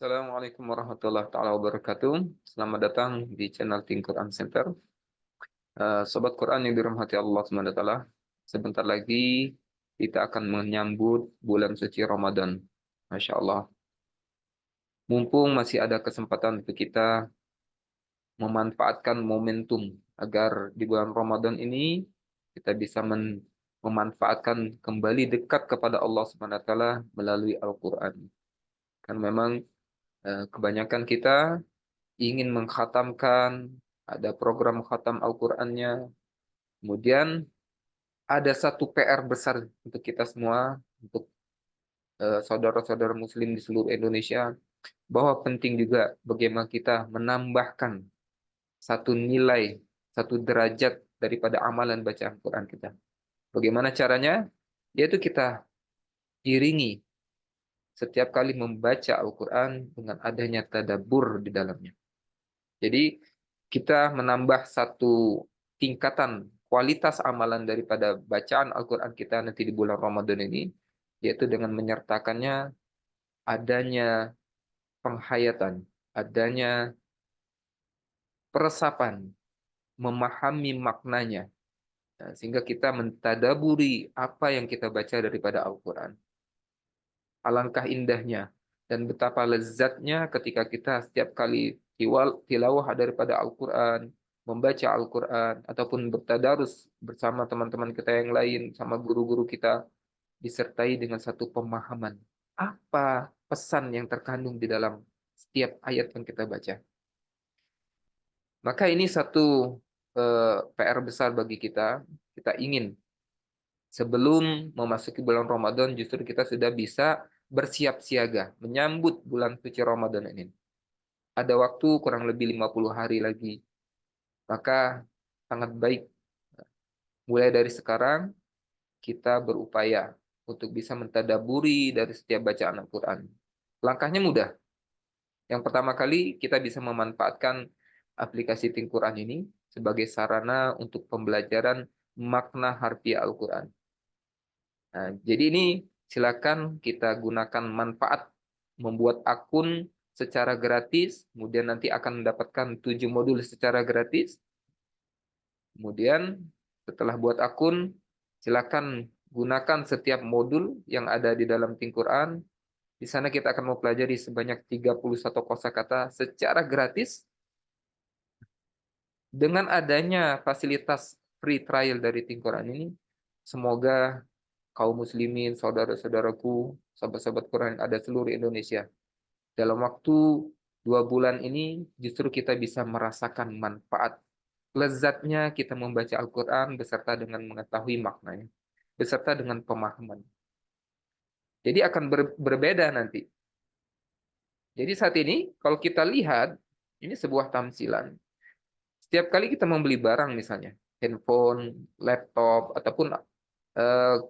Assalamualaikum warahmatullahi taala wabarakatuh. Selamat datang di channel Think Quran Center. Sobat Quran yang dirahmati Allah Subhanahu wa taala. Sebentar lagi kita akan menyambut bulan suci Ramadan. Masya Allah. Mumpung masih ada kesempatan untuk kita memanfaatkan momentum agar di bulan Ramadan ini kita bisa memanfaatkan kembali dekat kepada Allah Subhanahu wa taala melalui Al-Quran. Kan memang kebanyakan kita ingin mengkhatamkan, ada program khatam Al-Qur'annya. Kemudian ada satu PR besar untuk kita semua, untuk saudara-saudara muslim di seluruh Indonesia, bahwa penting juga bagaimana kita menambahkan satu nilai, satu derajat daripada amalan bacaan Quran kita. Bagaimana caranya? Yaitu kita iringi setiap kali membaca Al-Quran dengan adanya tadabbur di dalamnya. Jadi kita menambah satu tingkatan kualitas amalan daripada bacaan Al-Quran kita nanti di bulan Ramadan ini, yaitu dengan menyertakannya adanya penghayatan, adanya peresapan, memahami maknanya, sehingga kita mentadaburi apa yang kita baca daripada Al-Quran. Alangkah indahnya dan betapa lezatnya ketika kita setiap kali tilawah daripada Al-Quran, membaca Al-Quran, ataupun bertadarus bersama teman-teman kita yang lain, sama guru-guru kita, disertai dengan satu pemahaman. Apa pesan yang terkandung di dalam setiap ayat yang kita baca. Maka ini satu PR besar bagi kita. Kita ingin sebelum memasuki bulan Ramadan justru kita sudah bisa bersiap siaga menyambut bulan suci Ramadan ini. Ada waktu kurang lebih 50 hari lagi. Maka sangat baik mulai dari sekarang kita berupaya untuk bisa mentadaburi dari setiap bacaan Al-Quran. Langkahnya mudah. Yang pertama kali kita bisa memanfaatkan aplikasi Think Quran ini sebagai sarana untuk pembelajaran makna harfiah Al-Quran. Nah, jadi ini silakan kita gunakan manfaat membuat akun secara gratis, kemudian nanti akan mendapatkan 7 modul secara gratis. Kemudian setelah buat akun, silakan gunakan setiap modul yang ada di dalam Think Quran. Di sana kita akan mempelajari sebanyak 31 kosakata secara gratis. Dengan adanya fasilitas free trial dari Think Quran ini, semoga kaum muslimin, saudara-saudaraku, sahabat-sahabat Quran yang ada seluruh Indonesia. Dalam waktu 2 bulan ini, justru kita bisa merasakan manfaat. Lezatnya kita membaca Al-Quran beserta dengan mengetahui maknanya. Beserta dengan pemahaman. Jadi akan berbeda nanti. Jadi saat ini, kalau kita lihat, ini sebuah tamsilan. Setiap kali kita membeli barang misalnya, handphone, laptop, ataupun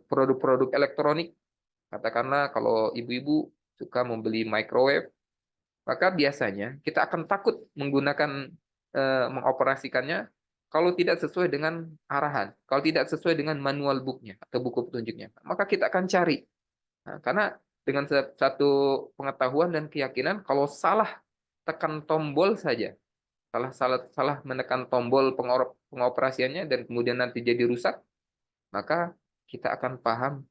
produk-produk elektronik, katakanlah kalau ibu-ibu suka membeli microwave, maka biasanya kita akan takut menggunakan mengoperasikannya kalau tidak sesuai dengan arahan, kalau tidak sesuai dengan manual booknya atau buku petunjuknya, maka kita akan cari. Nah, karena dengan satu pengetahuan dan keyakinan, kalau salah tekan tombol saja, salah salah salah menekan tombol pengoperasiannya dan kemudian nanti jadi rusak, maka kita akan paham,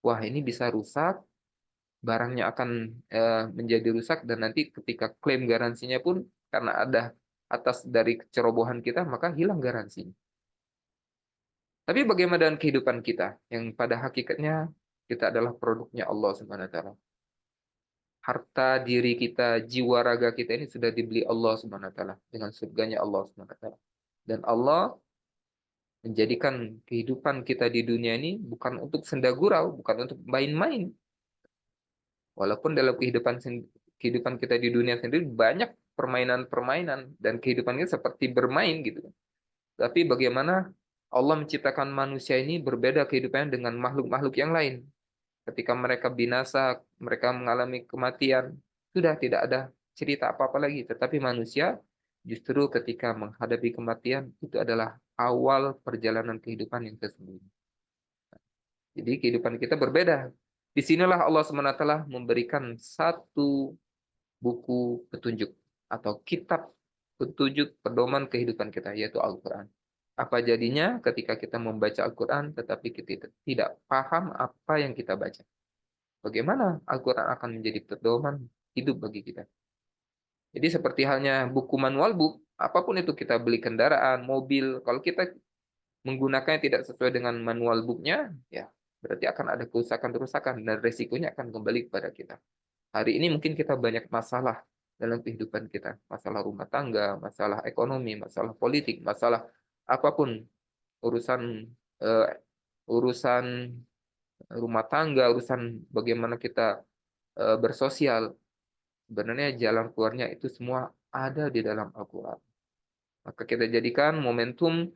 wah ini bisa rusak, barangnya akan menjadi rusak dan nanti ketika klaim garansinya pun karena ada atas dari kecerobohan kita maka hilang garansinya. Tapi bagaimana dengan kehidupan kita yang pada hakikatnya kita adalah produknya Allah Subhanahu wa taala. Harta diri kita, jiwa raga kita ini sudah dibeli Allah Subhanahu wa taala dengan surganya Allah Subhanahu wa taala. Dan Allah menjadikan kehidupan kita di dunia ini bukan untuk senda gurau, bukan untuk main-main. Walaupun dalam kehidupan kita di dunia sendiri banyak permainan-permainan dan kehidupan kita seperti bermain gitu. Tapi bagaimana Allah menciptakan manusia ini berbeda kehidupannya dengan makhluk-makhluk yang lain. Ketika mereka binasa, mereka mengalami kematian, sudah tidak ada cerita apa-apa lagi. Tetapi manusia justru ketika menghadapi kematian itu adalah awal perjalanan kehidupan yang sesungguhnya. Jadi kehidupan kita berbeda. Disinilah Allah SWT memberikan satu buku petunjuk atau kitab petunjuk pedoman kehidupan kita, yaitu Al-Quran. Apa jadinya ketika kita membaca Al-Quran tetapi kita tidak paham apa yang kita baca? Bagaimana Al-Quran akan menjadi pedoman hidup bagi kita? Jadi seperti halnya buku manual book, apapun itu kita beli kendaraan, mobil, kalau kita menggunakannya tidak sesuai dengan manual book-nya, ya berarti akan ada kerusakan-kerusakan dan resikonya akan kembali kepada kita. Hari ini mungkin kita banyak masalah dalam kehidupan kita, masalah rumah tangga, masalah ekonomi, masalah politik, masalah apapun urusan eh, urusan rumah tangga, urusan bagaimana kita bersosial. Sebenarnya jalan keluarnya itu semua ada di dalam Al-Quran. Maka kita jadikan momentum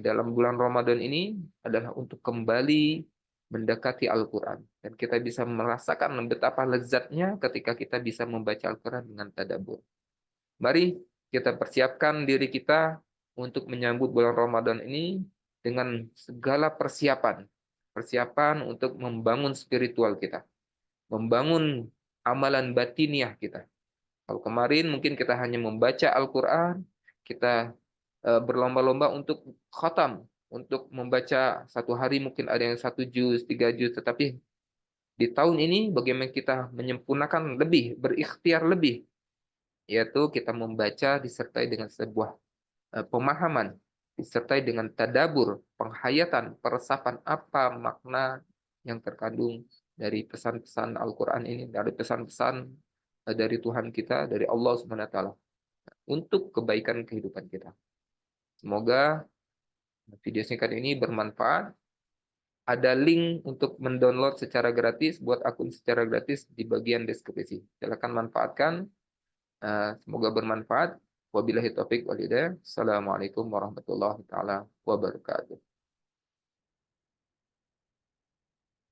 dalam bulan Ramadan ini adalah untuk kembali mendekati Al-Quran. Dan kita bisa merasakan betapa lezatnya ketika kita bisa membaca Al-Quran dengan tadabbur. Mari kita persiapkan diri kita untuk menyambut bulan Ramadan ini dengan segala persiapan. Persiapan untuk membangun spiritual kita. Membangun amalan batiniah kita. Kalau kemarin mungkin kita hanya membaca Al-Quran, kita berlomba-lomba untuk khatam, untuk membaca satu hari mungkin ada yang 1 juz, 3 juz, tetapi di tahun ini bagaimana kita menyempurnakan lebih, berikhtiar lebih, yaitu kita membaca disertai dengan sebuah pemahaman, disertai dengan tadabur, penghayatan, peresapan apa makna yang terkandung dari pesan-pesan Al-Quran ini, dari pesan-pesan dari Tuhan kita, dari Allah Subhanahu wa taala untuk kebaikan kehidupan kita. Semoga video singkat ini bermanfaat. Ada link untuk mendownload secara gratis, buat akun secara gratis di bagian deskripsi. Silakan manfaatkan. Semoga bermanfaat. Wabillahi taufik wal hidayah. Assalamualaikum warahmatullahi taala wabarakatuh.